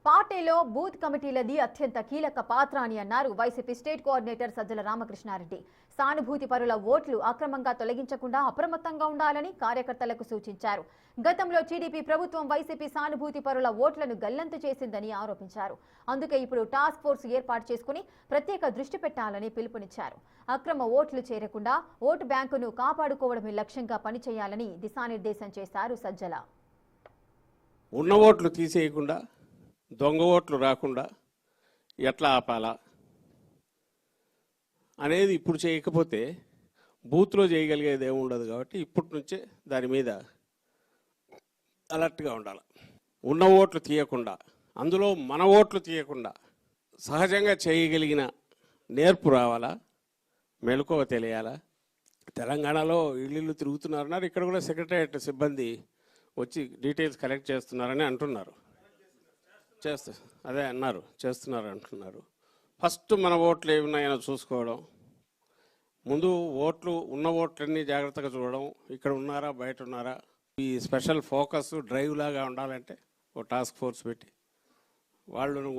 పార్టీలో బూత్ కమిటీలది అత్యంత కీలక పాత్ర అని అన్నారు వైసీపీ స్టేట్ కోఆర్డినేటర్ సజ్జల రామకృష్ణారెడ్డి. సానుభూతి పరుల ఓట్లు అక్రమంగా తొలగించకుండా అప్రమత్తంగా ఉండాలని కార్యకర్తలకు సూచించారు. గతంలో టీడీపీ ప్రభుత్వం వైసీపీ సానుభూతి పరుల ఓట్లను గల్లంతు చేసిందని ఆరోపించారు. అందుకే ఇప్పుడు టాస్క్ ఫోర్స్ ఏర్పాటు చేసుకుని ప్రత్యేక దృష్టి పెట్టాలని పిలుపునిచ్చారు. అక్రమ ఓట్లు చేరకుండా ఓటు బ్యాంకును కాపాడుకోవడమే లక్ష్యంగా పనిచేయాలని దిశానిర్దేశం చేశారు సజ్జల. ఉన్న ఓట్లు తీసేయకుండా దొంగ ఓట్లు రాకుండా ఎట్లా ఆపాలా అనేది ఇప్పుడు చేయకపోతే బూత్లో చేయగలిగేది ఏముండదు. కాబట్టి ఇప్పటి నుంచే దాని మీద అలర్ట్గా ఉండాలి. ఉన్న ఓట్లు తీయకుండా, అందులో మన ఓట్లు తీయకుండా సహజంగా చేయగలిగిన నేర్పు రావాలా, మెలకువ తెలియాలా. తెలంగాణలో ఇళ్ళు తిరుగుతున్నారన్నారు, ఇక్కడ కూడా సెక్రటరియట్ సిబ్బంది వచ్చి డీటెయిల్స్ కలెక్ట్ చేస్తున్నారని అంటున్నారు. చేస్తున్నారు అంటున్నారు. ఫస్ట్ మన ఓట్లు ఏమి ఉన్నాయో చూసుకోవడం, ముందు ఉన్న ఓట్లన్నీ జాగ్రత్తగా చూడడం, ఇక్కడ ఉన్నారా బయట ఉన్నారా. ఈ స్పెషల్ ఫోకస్ డ్రైవ్ లాగా ఉండాలంటే ఓ టాస్క్ ఫోర్స్ పెట్టి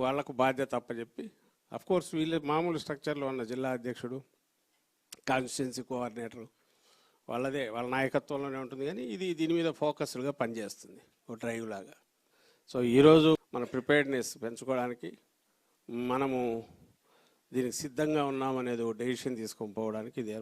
వాళ్లకు బాధ్యత అప్పచెప్పి, అఫ్కోర్స్ వీళ్ళు మామూలు స్ట్రక్చర్లో ఉన్న జిల్లా అధ్యక్షుడు, కాన్స్టిట్యున్సీ కోఆర్డినేటరు వాళ్ళ నాయకత్వంలోనే ఉంటుంది. కానీ దీని మీద ఫోకస్డ్గా పనిచేస్తుంది ఓ డ్రైవ్ లాగా. సో ఈరోజు మన ప్రిపేర్డ్నెస్ పెంచుకోవడానికి, మనము దీనికి సిద్ధంగా ఉన్నామనేది ఒక డెసిషన్ తీసుకొని పోవడానికి ఇది